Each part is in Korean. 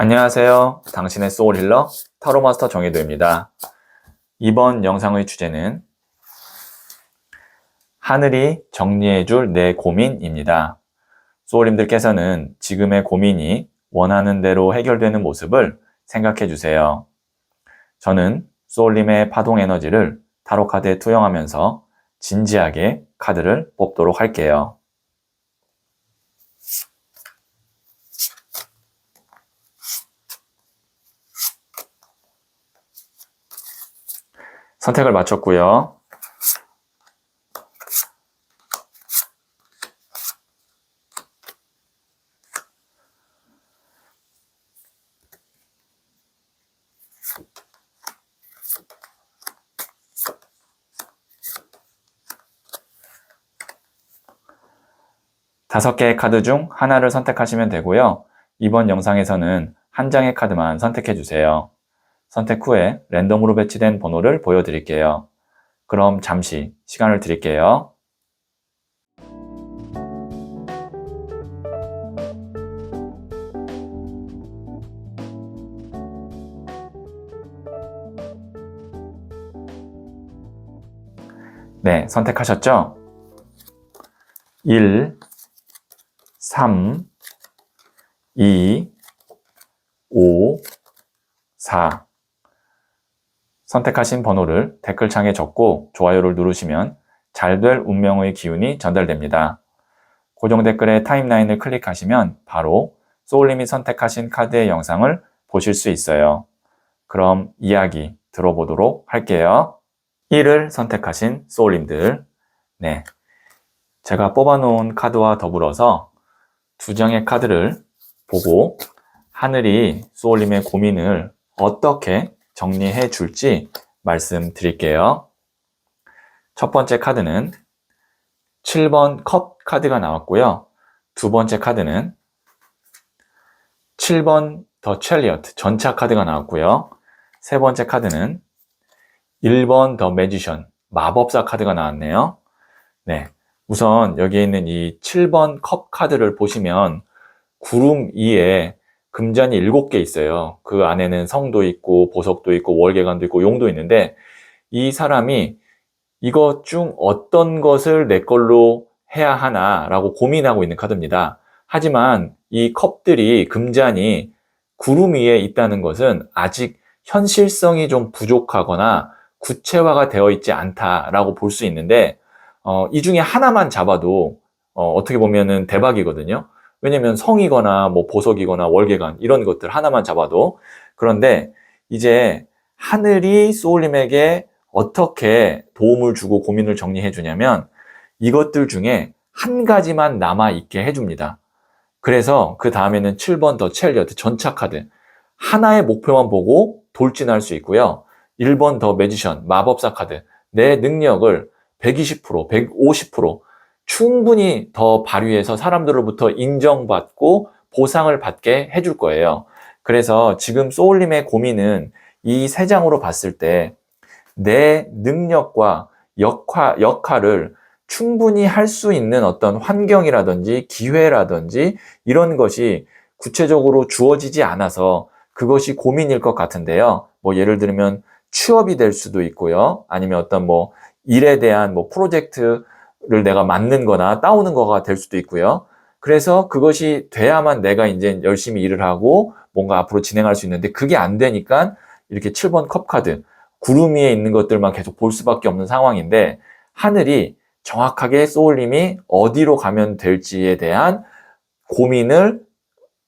안녕하세요. 당신의 소울 힐러 타로마스터 정혜도입니다. 이번 영상의 주제는 하늘이 정리해줄 내 고민입니다. 소울님들께서는 지금의 고민이 원하는 대로 해결되는 모습을 생각해 주세요. 저는 소울님의 파동 에너지를 타로 카드에 투영하면서 진지하게 카드를 뽑도록 할게요. 선택을 마쳤고요. 다섯 개의 카드 중 하나를 선택하시면 되고요. 이번 영상에서는 한 장의 카드만 선택해 주세요. 선택 후에 랜덤으로 배치된 번호를 보여드릴게요. 그럼 잠시 시간을 드릴게요. 네, 선택하셨죠? 1, 3, 2, 5, 4 선택하신 번호를 댓글창에 적고 좋아요를 누르시면 잘 될 운명의 기운이 전달됩니다. 고정 댓글에 타임라인을 클릭하시면 바로 소울님이 선택하신 카드의 영상을 보실 수 있어요. 그럼 이야기 들어보도록 할게요. 1을 선택하신 소울님들, 네, 제가 뽑아놓은 카드와 더불어서 두 장의 카드를 보고 하늘이 소울님의 고민을 어떻게 정리해 줄지 말씀드릴게요. 첫 번째 카드는 7번 컵 카드가 나왔고요. 두 번째 카드는 7번 더 첼리어트 전차 카드가 나왔고요. 세 번째 카드는 1번 더 매지션 마법사 카드가 나왔네요. 네, 우선 여기에 있는 이 7번 컵 카드를 보시면 구름 위에 금잔이 7개 있어요. 그 안에는 성도 있고 보석도 있고 월계관도 있고 용도 있는데 이 사람이 이것 중 어떤 것을 내 걸로 해야 하나 라고 고민하고 있는 카드입니다. 하지만 이 컵들이 금잔이 구름 위에 있다는 것은 아직 현실성이 좀 부족하거나 구체화가 되어 있지 않다라고 볼 수 있는데 이 중에 하나만 잡아도 어떻게 보면은 대박이거든요. 왜냐면 성이거나 뭐 보석이거나 월계관 이런 것들 하나만 잡아도. 그런데 이제 하늘이 소울님에게 어떻게 도움을 주고 고민을 정리해 주냐면 이것들 중에 한 가지만 남아있게 해줍니다. 그래서 그 다음에는 7번 더 첼리어트 전차 카드 하나의 목표만 보고 돌진할 수 있고요. 1번 더 매지션 마법사 카드 내 능력을 120%, 150% 충분히 더 발휘해서 사람들로부터 인정받고 보상을 받게 해줄 거예요. 그래서 지금 소울님의 고민은 이 세 장으로 봤을 때 내 능력과 역할을 충분히 할 수 있는 어떤 환경이라든지 기회라든지 이런 것이 구체적으로 주어지지 않아서 그것이 고민일 것 같은데요. 뭐 예를 들면 취업이 될 수도 있고요. 아니면 어떤 뭐 일에 대한 뭐 프로젝트를 내가 맡는 거나 따오는 거가 될 수도 있고요. 그래서 그것이 돼야만 내가 이제 열심히 일을 하고 뭔가 앞으로 진행할 수 있는데 그게 안 되니까 이렇게 7번 컵 카드 구름 위에 있는 것들만 계속 볼 수밖에 없는 상황인데 하늘이 정확하게 소울님이 어디로 가면 될지에 대한 고민을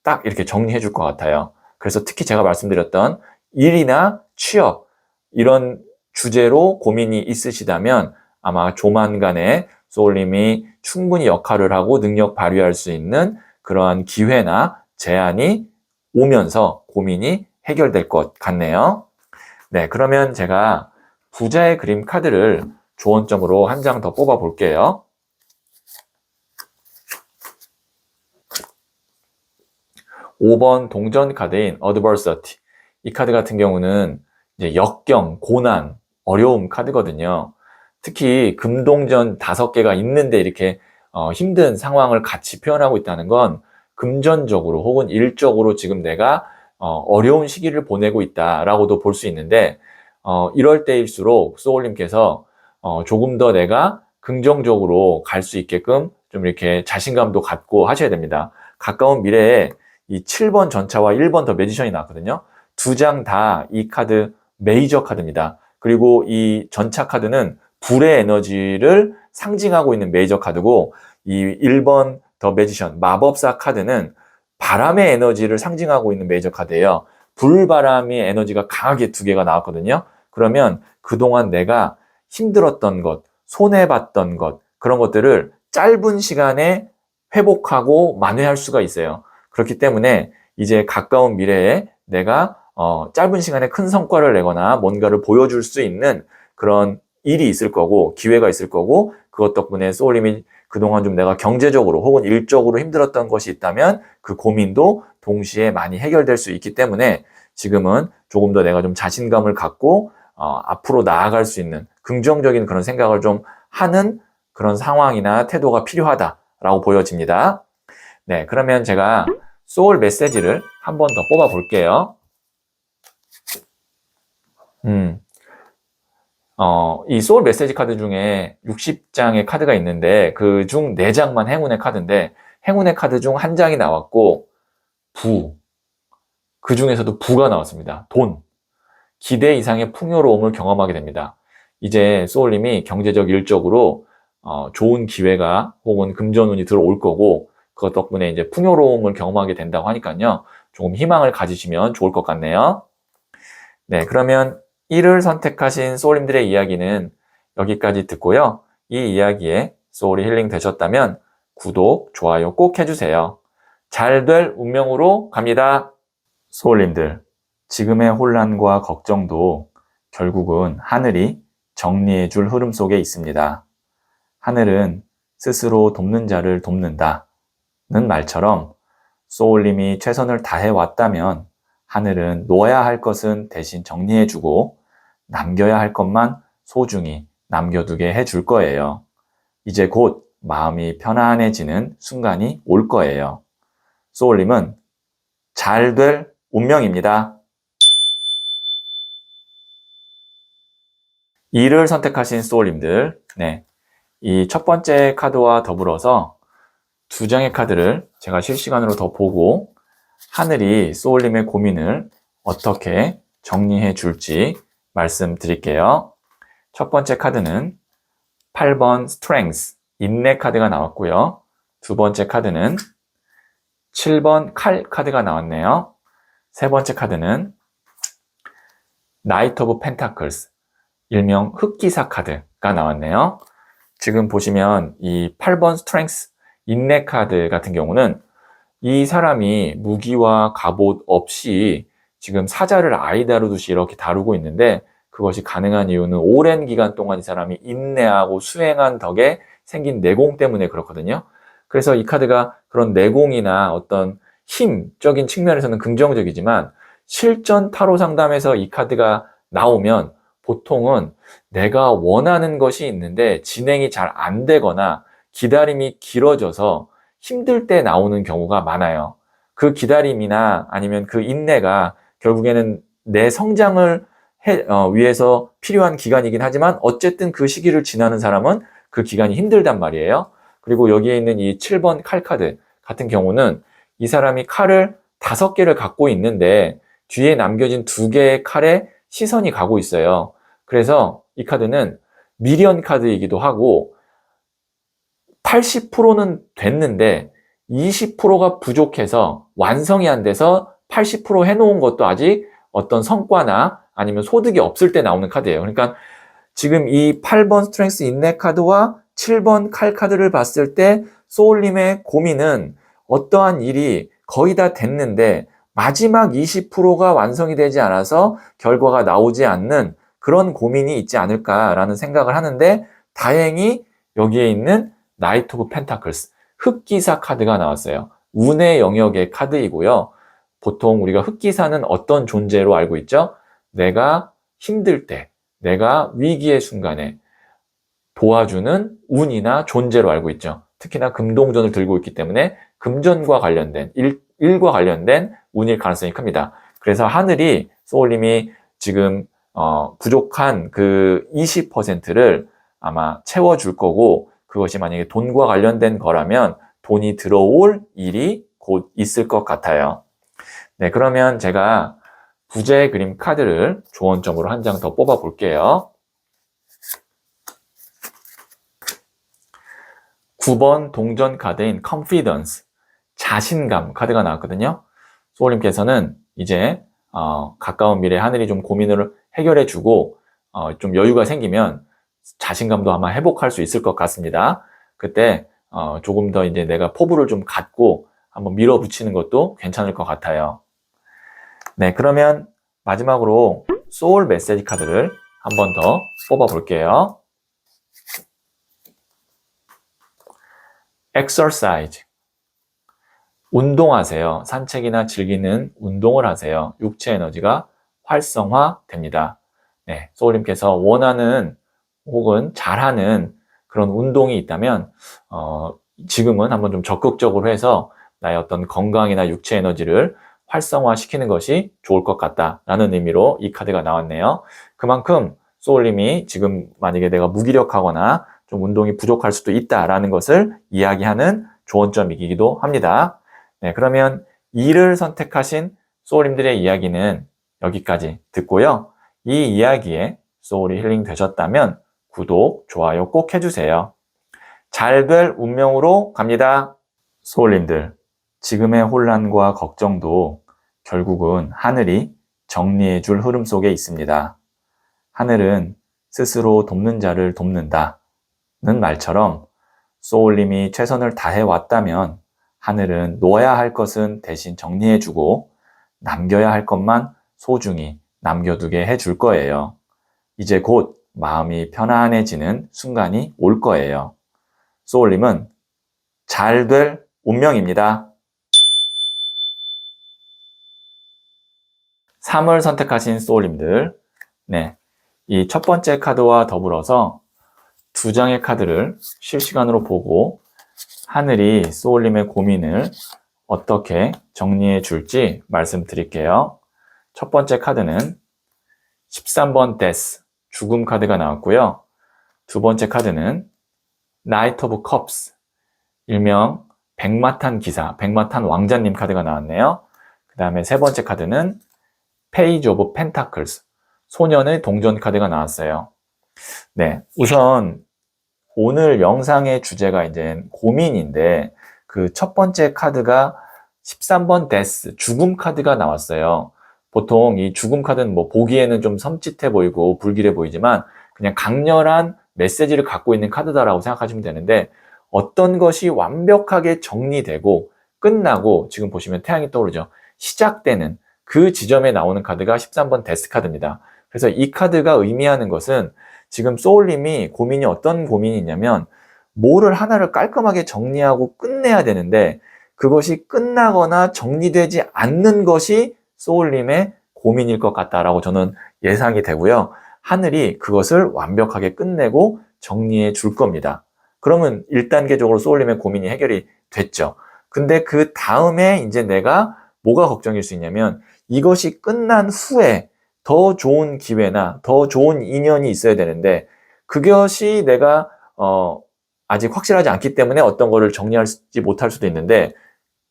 딱 이렇게 정리해 줄 것 같아요. 그래서 특히 제가 말씀드렸던 일이나 취업 이런 주제로 고민이 있으시다면 아마 조만간에 소울님이 충분히 역할을 하고 능력 발휘할 수 있는 그러한 기회나 제안이 오면서 고민이 해결될 것 같네요. 네, 그러면 제가 부자의 그림 카드를 조언점으로 한 장 더 뽑아 볼게요. 5번 동전 카드인 어드버서티. 이 카드 같은 경우는 이제 역경, 고난, 어려움 카드거든요. 특히 금동전 5개가 있는데 이렇게 힘든 상황을 같이 표현하고 있다는 건 금전적으로 혹은 일적으로 지금 내가 어려운 시기를 보내고 있다라고도 볼 수 있는데, 이럴 때일수록 소울님께서 조금 더 내가 긍정적으로 갈 수 있게끔 좀 이렇게 자신감도 갖고 하셔야 됩니다. 가까운 미래에 이 7번 전차와 1번 더 매지션이 나왔거든요. 두 장 다 이 카드 메이저 카드입니다. 그리고 이 전차 카드는 불의 에너지를 상징하고 있는 메이저 카드고, 이 1번 더 매지션 마법사 카드는 바람의 에너지를 상징하고 있는 메이저 카드예요. 불바람의 에너지가 강하게 두 개가 나왔거든요. 그러면 그동안 내가 힘들었던 것, 손해봤던 것, 그런 것들을 짧은 시간에 회복하고 만회할 수가 있어요. 그렇기 때문에 이제 가까운 미래에 내가 짧은 시간에 큰 성과를 내거나 뭔가를 보여줄 수 있는 그런 일이 있을 거고, 기회가 있을 거고, 그것 덕분에 소울님이 그동안 좀 내가 경제적으로 혹은 일적으로 힘들었던 것이 있다면 그 고민도 동시에 많이 해결될 수 있기 때문에 지금은 조금 더 내가 좀 자신감을 갖고 앞으로 나아갈 수 있는 긍정적인 그런 생각을 좀 하는 그런 상황이나 태도가 필요하다라고 보여집니다. 네, 그러면 제가 소울 메시지를 한 번 더 뽑아 볼게요. 이 소울 메시지 카드 중에 60장의 카드가 있는데 그 중 4장만 행운의 카드인데, 행운의 카드 중 한 장이 나왔고 그 중에서도 부가 나왔습니다. 돈, 기대 이상의 풍요로움을 경험하게 됩니다. 이제 소울님이 경제적 일적으로 좋은 기회가 혹은 금전운이 들어올 거고, 그것 덕분에 이제 풍요로움을 경험하게 된다고 하니까요, 조금 희망을 가지시면 좋을 것 같네요. 네, 그러면 1을 선택하신 소울님들의 이야기는 여기까지 듣고요. 이 이야기에 소울이 힐링 되셨다면 구독, 좋아요 꼭 해주세요. 잘 될 운명으로 갑니다. 소울님들, 지금의 혼란과 걱정도 결국은 하늘이 정리해줄 흐름 속에 있습니다. 하늘은 스스로 돕는 자를 돕는다는 말처럼 소울님이 최선을 다해왔다면 하늘은 놓아야 할 것은 대신 정리해주고 남겨야 할 것만 소중히 남겨두게 해줄 거예요. 이제 곧 마음이 편안해지는 순간이 올 거예요. 소울님은 잘 될 운명입니다. 2를 선택하신 소울님들, 네, 이 첫 번째 카드와 더불어서 2장의 카드를 제가 실시간으로 더 보고 하늘이 소울님의 고민을 어떻게 정리해 줄지 말씀드릴게요. 첫 번째 카드는 8번 Strength, 인내 카드가 나왔고요. 두 번째 카드는 7번 칼 카드가 나왔네요. 세 번째 카드는 Knight of Pentacles, 일명 흑기사 카드가 나왔네요. 지금 보시면 이 8번 Strength, 인내 카드 같은 경우는 이 사람이 무기와 갑옷 없이 지금 사자를 아이 다루듯이 이렇게 다루고 있는데, 그것이 가능한 이유는 오랜 기간 동안 이 사람이 인내하고 수행한 덕에 생긴 내공 때문에 그렇거든요. 그래서 이 카드가 그런 내공이나 어떤 힘적인 측면에서는 긍정적이지만, 실전 타로 상담에서 이 카드가 나오면 보통은 내가 원하는 것이 있는데 진행이 잘 안 되거나 기다림이 길어져서 힘들 때 나오는 경우가 많아요. 그 기다림이나 아니면 그 인내가 결국에는 내 성장을 위해서 필요한 기간이긴 하지만, 어쨌든 그 시기를 지나는 사람은 그 기간이 힘들단 말이에요. 그리고 여기에 있는 이 7번 칼 카드 같은 경우는 이 사람이 칼을 5개를 갖고 있는데 뒤에 남겨진 2개의 칼에 시선이 가고 있어요. 그래서 이 카드는 미련 카드이기도 하고 80%는 됐는데 20%가 부족해서 완성이 안 돼서 80% 해놓은 것도 아직 어떤 성과나 아니면 소득이 없을 때 나오는 카드예요. 그러니까 지금 이 8번 스트렝스 인내 카드와 7번 칼 카드를 봤을 때 소울님의 고민은 어떠한 일이 거의 다 됐는데 마지막 20%가 완성이 되지 않아서 결과가 나오지 않는 그런 고민이 있지 않을까라는 생각을 하는데, 다행히 여기에 있는 나이트 오브 펜타클스, 흑기사 카드가 나왔어요. 운의 영역의 카드이고요. 보통 우리가 흑기사는 어떤 존재로 알고 있죠? 내가 힘들 때, 내가 위기의 순간에 도와주는 운이나 존재로 알고 있죠. 특히나 금동전을 들고 있기 때문에 금전과 관련된 일과 관련된 운일 가능성이 큽니다. 그래서 하늘이 소울님이 지금 부족한 그 20%를 아마 채워줄 거고, 그것이 만약에 돈과 관련된 거라면 돈이 들어올 일이 곧 있을 것 같아요. 네, 그러면 제가 부재 그림 카드를 조언점으로 한 장 더 뽑아 볼게요. 9번 동전 카드인 Confidence, 자신감 카드가 나왔거든요. 소울님께서는 이제 가까운 미래 하늘이 좀 고민을 해결해 주고 좀 여유가 생기면 자신감도 아마 회복할 수 있을 것 같습니다. 그때 조금 더 이제 내가 포부를 좀 갖고 한번 밀어붙이는 것도 괜찮을 것 같아요. 네, 그러면 마지막으로 소울 메시지 카드를 한 번 더 뽑아 볼게요. exercise, 운동하세요. 산책이나 즐기는 운동을 하세요. 육체 에너지가 활성화됩니다. 네, 소울님께서 원하는 혹은 잘하는 그런 운동이 있다면 지금은 한번 좀 적극적으로 해서 나의 어떤 건강이나 육체 에너지를 활성화시키는 것이 좋을 것 같다라는 의미로 이 카드가 나왔네요. 그만큼 소울님이 지금 만약에 내가 무기력하거나 좀 운동이 부족할 수도 있다라는 것을 이야기하는 조언점이기도 합니다. 네, 그러면 2를 선택하신 소울님들의 이야기는 여기까지 듣고요. 이 이야기에 소울이 힐링 되셨다면 구독, 좋아요 꼭 해주세요. 잘 될 운명으로 갑니다. 소울님들, 지금의 혼란과 걱정도 결국은 하늘이 정리해줄 흐름 속에 있습니다. 하늘은 스스로 돕는 자를 돕는다는 말처럼 소울님이 최선을 다해왔다면 하늘은 놓아야 할 것은 대신 정리해주고 남겨야 할 것만 소중히 남겨두게 해줄 거예요. 이제 곧 마음이 편안해지는 순간이 올 거예요. 소울님은 잘 될 운명입니다. 3을 선택하신 소울님들, 네, 이 첫 번째 카드와 더불어서 2장의 카드를 실시간으로 보고 하늘이 소울님의 고민을 어떻게 정리해 줄지 말씀드릴게요. 첫 번째 카드는 13번 데스, 죽음 카드가 나왔고요. 두 번째 카드는 나이트 오브 컵스, 일명 백마탄 기사, 백마탄 왕자님 카드가 나왔네요. 그 다음에 세 번째 카드는 페이지 오브 펜타클스, 소년의 동전 카드가 나왔어요. 네, 우선 오늘 영상의 주제가 이제 고민인데 그 첫 번째 카드가 13번 데스, 죽음 카드가 나왔어요. 보통 이 죽음 카드는 뭐 보기에는 좀 섬찟해 보이고 불길해 보이지만 그냥 강렬한 메시지를 갖고 있는 카드다라고 생각하시면 되는데, 어떤 것이 완벽하게 정리되고 끝나고 지금 보시면 태양이 떠오르죠. 시작되는 그 지점에 나오는 카드가 13번 데스 카드입니다. 그래서 이 카드가 의미하는 것은 지금 소울님이 고민이 어떤 고민이 있냐면 뭐를 하나를 깔끔하게 정리하고 끝내야 되는데 그것이 끝나거나 정리되지 않는 것이 소울님의 고민일 것 같다라고 저는 예상이 되고요. 하늘이 그것을 완벽하게 끝내고 정리해 줄 겁니다. 그러면 1단계적으로 소울님의 고민이 해결이 됐죠. 근데 그 다음에 이제 내가 뭐가 걱정일 수 있냐면 이것이 끝난 후에 더 좋은 기회나 더 좋은 인연이 있어야 되는데 그것이 내가 아직 확실하지 않기 때문에 어떤 거를 정리하지 못할 수도 있는데,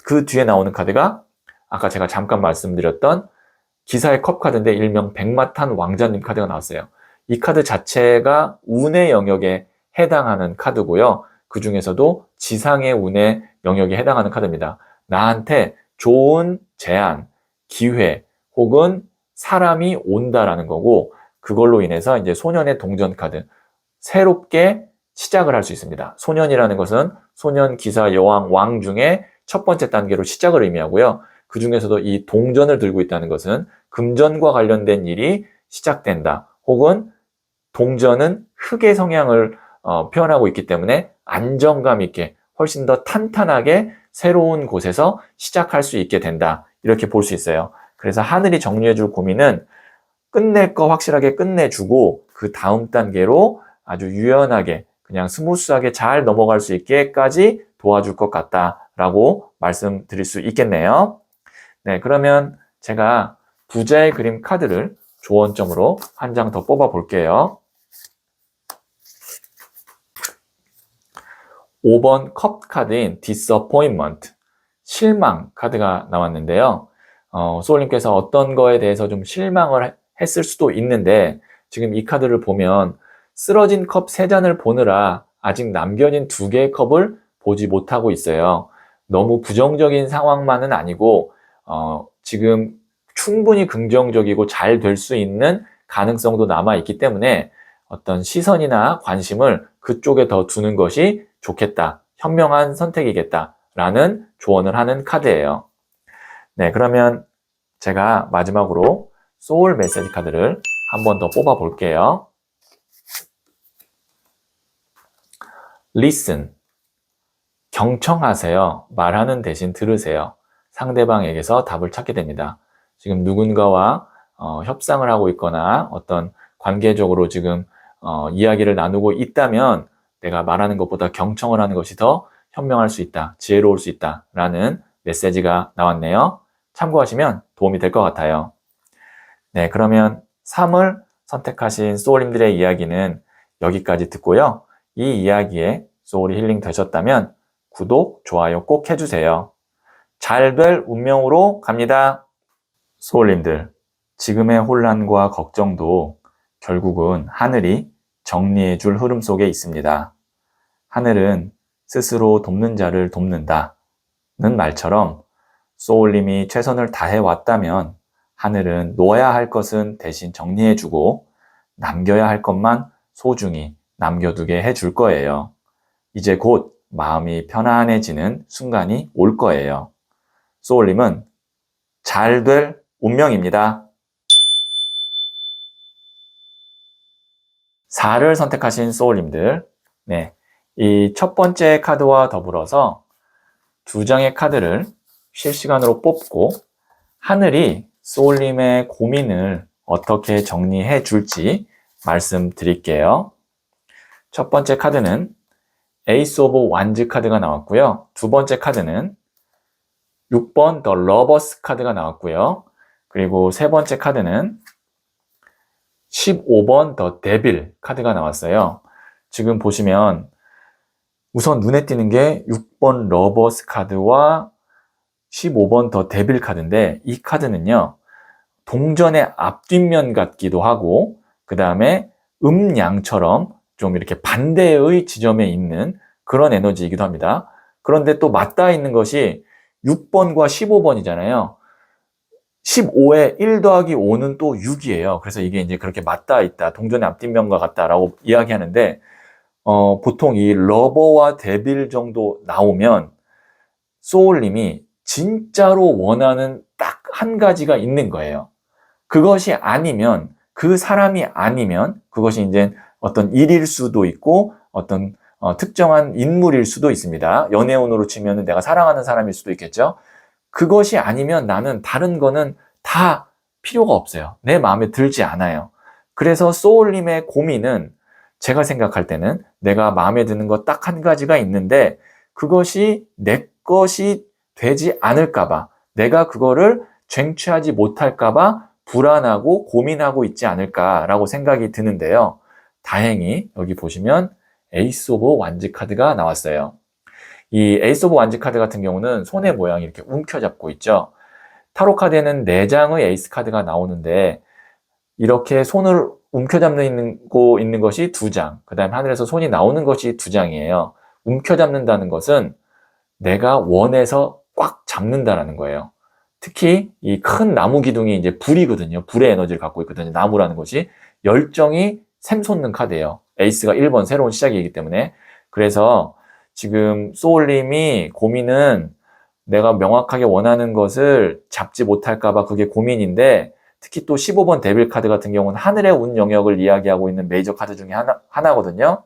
그 뒤에 나오는 카드가 아까 제가 잠깐 말씀드렸던 기사의 컵 카드인데 일명 백마탄 왕자님 카드가 나왔어요. 이 카드 자체가 운의 영역에 해당하는 카드고요. 그 중에서도 지상의 운의 영역에 해당하는 카드입니다. 나한테 좋은 제안, 기회 혹은 사람이 온다라는 거고, 그걸로 인해서 이제 소년의 동전 카드, 새롭게 시작을 할 수 있습니다. 소년이라는 것은 소년, 기사, 여왕, 왕 중에 첫 번째 단계로 시작을 의미하고요. 그 중에서도 이 동전을 들고 있다는 것은 금전과 관련된 일이 시작된다. 혹은 동전은 흙의 성향을 표현하고 있기 때문에 안정감 있게 훨씬 더 탄탄하게 새로운 곳에서 시작할 수 있게 된다. 이렇게 볼 수 있어요. 그래서 하늘이 정리해줄 고민은 끝낼 거 확실하게 끝내주고 그 다음 단계로 아주 유연하게 그냥 스무스하게 잘 넘어갈 수 있게까지 도와줄 것 같다라고 말씀드릴 수 있겠네요. 네, 그러면 제가 부자의 그림 카드를 조언점으로 한 장 더 뽑아 볼게요. 5번 컵 카드인 disappointment, 실망 카드가 나왔는데요. 소울님께서 어떤 거에 대해서 좀 실망을 했을 수도 있는데, 지금 이 카드를 보면 쓰러진 컵 3잔을 보느라 아직 남겨진 2개의 컵을 보지 못하고 있어요. 너무 부정적인 상황만은 아니고 지금 충분히 긍정적이고 잘 될 수 있는 가능성도 남아있기 때문에 어떤 시선이나 관심을 그쪽에 더 두는 것이 좋겠다, 현명한 선택이겠다 라는 조언을 하는 카드예요. 네, 그러면 제가 마지막으로 소울 메시지 카드를 한 번 더 뽑아 볼게요. Listen, 경청하세요. 말하는 대신 들으세요. 상대방에게서 답을 찾게 됩니다. 지금 누군가와 협상을 하고 있거나 어떤 관계적으로 지금 이야기를 나누고 있다면 내가 말하는 것보다 경청을 하는 것이 더 현명할 수 있다, 지혜로울 수 있다 라는 메시지가 나왔네요. 참고하시면 도움이 될 것 같아요. 네, 그러면 3을 선택하신 소울님들의 이야기는 여기까지 듣고요. 이 이야기에 소울이 힐링 되셨다면 구독, 좋아요 꼭 해주세요. 잘 될 운명으로 갑니다. 소울님들, 지금의 혼란과 걱정도 결국은 하늘이 정리해 줄 흐름 속에 있습니다. 하늘은 스스로 돕는 자를 돕는다는 말처럼 소울님이 최선을 다해 왔다면 하늘은 놓아야 할 것은 대신 정리해 주고 남겨야 할 것만 소중히 남겨두게 해줄 거예요. 이제 곧 마음이 편안해지는 순간이 올 거예요. 소울님은 잘 될 운명입니다. 4를 선택하신 소울님들, 네, 이 첫 번째 카드와 더불어서 2장의 카드를 실시간으로 뽑고 하늘이 소울님의 고민을 어떻게 정리해 줄지 말씀드릴게요. 첫 번째 카드는 에이스 오브 완즈 카드가 나왔고요. 두 번째 카드는 6번 더 러버스 카드가 나왔고요. 그리고 세 번째 카드는 15번 더 데빌 카드가 나왔어요. 지금 보시면 우선 눈에 띄는 게 6번 러버스 카드와 15번 더 데빌 카드인데, 이 카드는요 동전의 앞뒷면 같기도 하고 그 다음에 음양처럼 좀 이렇게 반대의 지점에 있는 그런 에너지이기도 합니다. 그런데 또 맞닿아 있는 것이 6번과 15번이잖아요. 15에 1 더하기 5는 또 6이에요. 그래서 이게 이제 그렇게 맞닿아 있다, 동전의 앞뒷면과 같다라고 이야기하는데, 보통 이 러버와 데빌 정도 나오면 소울님이 진짜로 원하는 딱 한 가지가 있는 거예요. 그것이 아니면, 그 사람이 아니면 그것이 이제 어떤 일일 수도 있고 어떤 특정한 인물일 수도 있습니다. 연애운으로 치면 내가 사랑하는 사람일 수도 있겠죠. 그것이 아니면 나는 다른 거는 다 필요가 없어요. 내 마음에 들지 않아요. 그래서 소울님의 고민은, 제가 생각할 때는 내가 마음에 드는 거 딱 한 가지가 있는데 그것이 내 것이 되지 않을까봐, 내가 그거를 쟁취하지 못할까봐 불안하고 고민하고 있지 않을까라고 생각이 드는데요. 다행히 여기 보시면 에이스 오브 완즈 카드가 나왔어요. 이 에이스 오브 완즈 카드 같은 경우는 손의 모양이 이렇게 움켜잡고 있죠. 타로 카드에는 4장의 에이스 카드가 나오는데 이렇게 손을 움켜잡는 있는 것이 2장, 그 다음에 하늘에서 손이 나오는 것이 2장이에요. 움켜잡는다는 것은 내가 원해서 꽉 잡는다라는 거예요. 특히 이 큰 나무 기둥이 이제 불이거든요. 불의 에너지를 갖고 있거든요. 나무라는 것이 열정이 샘솟는 카드예요. 에이스가 1번 새로운 시작이기 때문에. 그래서 지금 소울님이 고민은 내가 명확하게 원하는 것을 잡지 못할까봐 그게 고민인데, 특히 또 15번 데빌 카드 같은 경우는 하늘의 운 영역을 이야기하고 있는 메이저 카드 중에 하나거든요.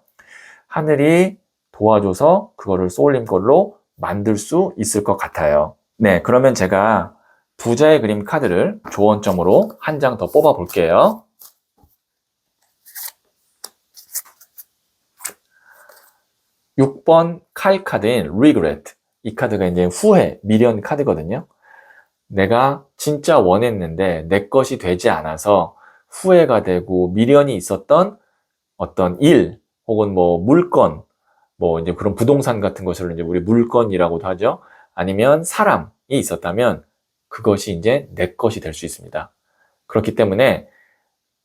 하늘이 도와줘서 그거를 소울님 걸로 만들 수 있을 것 같아요. 네, 그러면 제가 부자의 그림 카드를 조언점으로 한 장 더 뽑아 볼게요. 6번 카이 카드인 regret. 이 카드가 이제 후회, 미련 카드거든요. 내가 진짜 원했는데 내 것이 되지 않아서 후회가 되고 미련이 있었던 어떤 일 혹은 뭐 물건, 뭐 이제 그런 부동산 같은 것을 이제 우리 물건이라고도 하죠. 아니면 사람이 있었다면 그것이 이제 내 것이 될 수 있습니다. 그렇기 때문에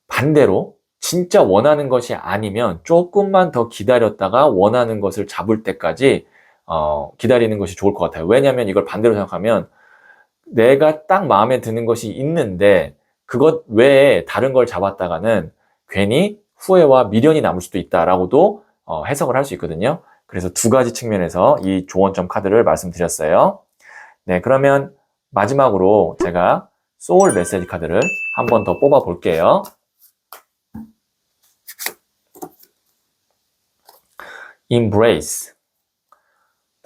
반대로 진짜 원하는 것이 아니면 조금만 더 기다렸다가 원하는 것을 잡을 때까지 기다리는 것이 좋을 것 같아요. 왜냐하면 이걸 반대로 생각하면 내가 딱 마음에 드는 것이 있는데 그것 외에 다른 걸 잡았다가는 괜히 후회와 미련이 남을 수도 있다라고도 해석을 할 수 있거든요. 그래서 두 가지 측면에서 이 조언점 카드를 말씀드렸어요. 네, 그러면 마지막으로 제가 소울 메시지 카드를 한 번 더 뽑아 볼게요. Embrace.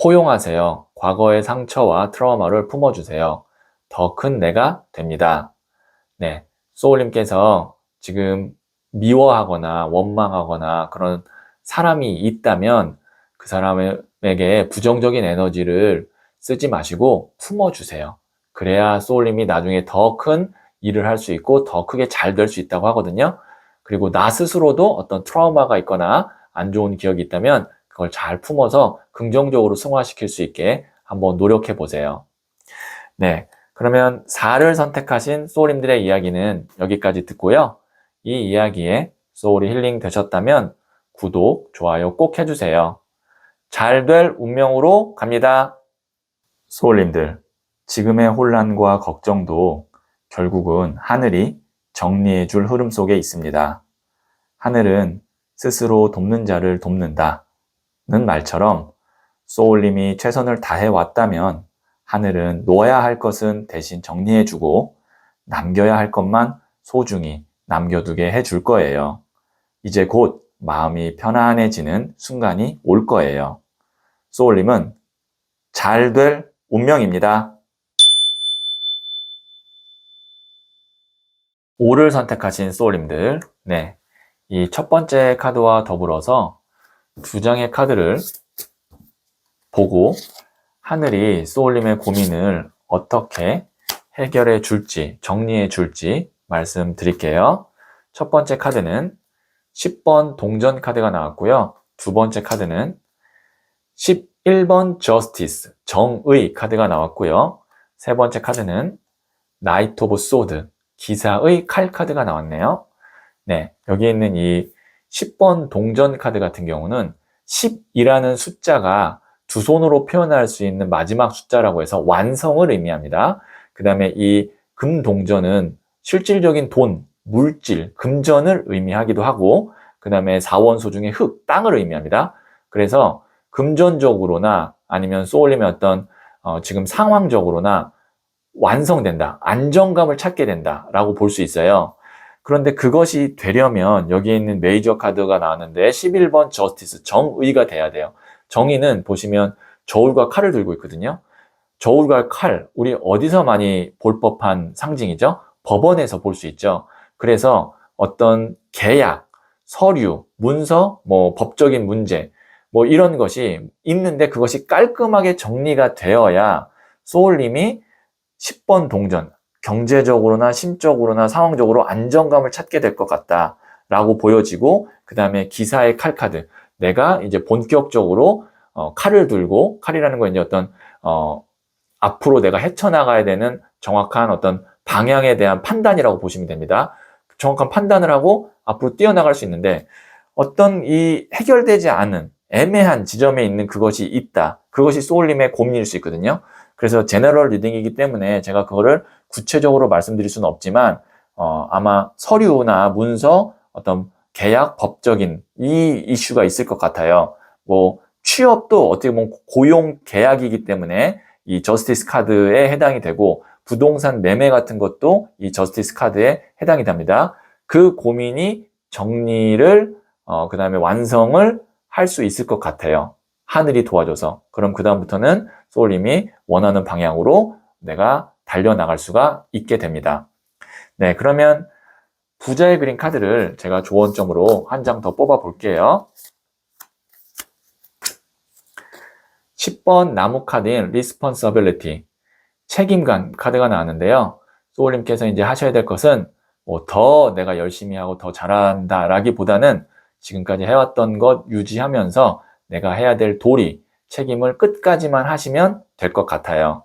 포용하세요. 과거의 상처와 트라우마를 품어주세요. 더 큰 내가 됩니다. 네, 소울님께서 지금 미워하거나 원망하거나 그런 사람이 있다면 그 사람에게 부정적인 에너지를 쓰지 마시고 품어주세요. 그래야 소울님이 나중에 더 큰 일을 할 수 있고 더 크게 잘 될 수 있다고 하거든요. 그리고 나 스스로도 어떤 트라우마가 있거나 안 좋은 기억이 있다면 그걸 잘 품어서 긍정적으로 승화시킬 수 있게 한번 노력해 보세요. 네, 그러면 4를 선택하신 소울님들의 이야기는 여기까지 듣고요. 이 이야기에 소울이 힐링 되셨다면 구독, 좋아요 꼭 해주세요. 잘 될 운명으로 갑니다. 소울님들, 지금의 혼란과 걱정도 결국은 하늘이 정리해 줄 흐름 속에 있습니다. 하늘은 스스로 돕는 자를 돕는다는 말처럼 소울님이 최선을 다해 왔다면 하늘은 놓아야 할 것은 대신 정리해주고 남겨야 할 것만 소중히 남겨두게 해줄 거예요. 이제 곧 마음이 편안해지는 순간이 올 거예요. 소울님은 잘 될 운명입니다. 5를 선택하신 소울님들, 네, 이 첫 번째 카드와 더불어서 두 장의 카드를 보고 하늘이 소울님의 고민을 어떻게 해결해 줄지, 정리해 줄지 말씀드릴게요. 첫 번째 카드는 10번 동전 카드가 나왔고요. 두 번째 카드는 11번 Justice, 정의 카드가 나왔고요. 세 번째 카드는 Knight of Sword, 기사의 칼 카드가 나왔네요. 네, 여기 있는 이 10번 동전 카드 같은 경우는 10이라는 숫자가 두 손으로 표현할 수 있는 마지막 숫자라고 해서 완성을 의미합니다. 그 다음에 이 금동전은 실질적인 돈, 물질, 금전을 의미하기도 하고 그 다음에 사원소 중에 흙, 땅을 의미합니다. 그래서 금전적으로나 아니면 소울님의 어떤 지금 상황적으로나 완성된다, 안정감을 찾게 된다라고 볼 수 있어요. 그런데 그것이 되려면 여기에 있는 메이저 카드가 나왔는데 11번 저스티스, 정의가 돼야 돼요. 정의는 보시면 저울과 칼을 들고 있거든요. 저울과 칼, 우리 어디서 많이 볼 법한 상징이죠? 법원에서 볼 수 있죠. 그래서 어떤 계약, 서류, 문서, 뭐 법적인 문제, 뭐 이런 것이 있는데 그것이 깔끔하게 정리가 되어야 소울님이 10번 동전, 경제적으로나 심적으로나 상황적으로 안정감을 찾게 될 것 같다라고 보여지고 그 다음에 기사의 칼 카드, 내가 이제 본격적으로 칼을 들고 칼이라는 건 이제 어떤 앞으로 내가 헤쳐나가야 되는 정확한 어떤 방향에 대한 판단이라고 보시면 됩니다. 정확한 판단을 하고 앞으로 뛰어나갈 수 있는데 어떤 이 해결되지 않은 애매한 지점에 있는 그것이 있다. 그것이 소울님의 고민일 수 있거든요. 그래서 제너럴 리딩이기 때문에 제가 그거를 구체적으로 말씀드릴 수는 없지만 아마 서류나 문서, 어떤 계약, 법적인 이 이슈가 있을 것 같아요. 뭐 취업도 어떻게 보면 고용 계약이기 때문에 이 저스티스 카드에 해당이 되고 부동산 매매 같은 것도 이 저스티스 카드에 해당이 됩니다. 그 고민이 정리를 그 다음에 완성을 할 수 있을 것 같아요. 하늘이 도와줘서. 그럼 그 다음부터는 소울님이 원하는 방향으로 내가 달려나갈 수가 있게 됩니다. 네, 그러면 부자의 그린 카드를 제가 조언점으로 한 장 더 뽑아 볼게요. 10번 나무 카드인 Responsibility, 책임감 카드가 나왔는데요. 소울님께서 이제 하셔야 될 것은 뭐 더 내가 열심히 하고 더 잘한다 라기보다는 지금까지 해왔던 것 유지하면서 내가 해야 될 도리, 책임을 끝까지만 하시면 될 것 같아요.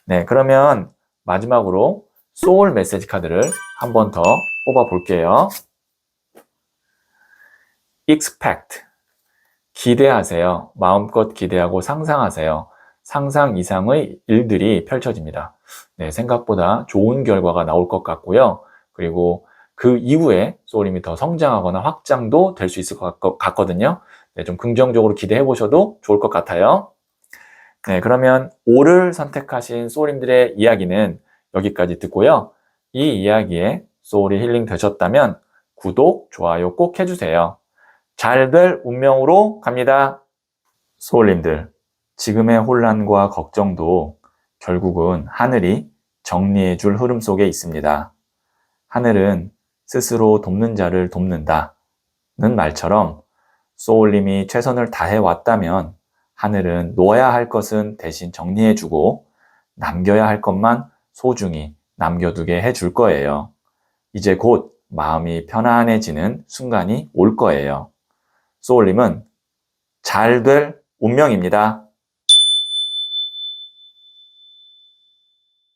네, 그러면 마지막으로 소울 메시지 카드를 한 번 더 뽑아 볼게요. expect. 기대하세요. 마음껏 기대하고 상상하세요. 상상 이상의 일들이 펼쳐집니다. 네, 생각보다 좋은 결과가 나올 것 같고요. 그리고 그 이후에 소울님이 더 성장하거나 확장도 될 수 있을 것 같거든요. 네, 좀 긍정적으로 기대해 보셔도 좋을 것 같아요. 네, 그러면 5를 선택하신 소울님들의 이야기는 여기까지 듣고요. 이 이야기에 소울이 힐링 되셨다면 구독, 좋아요 꼭 해주세요. 잘 될 운명으로 갑니다. 소울님들, 지금의 혼란과 걱정도 결국은 하늘이 정리해 줄 흐름 속에 있습니다. 하늘은 스스로 돕는 자를 돕는다는 말처럼 소울님이 최선을 다해 왔다면 하늘은 놓아야 할 것은 대신 정리해 주고 남겨야 할 것만 소중히 남겨두게 해줄 거예요. 이제 곧 마음이 편안해지는 순간이 올 거예요. 소울님은 잘 될 운명입니다.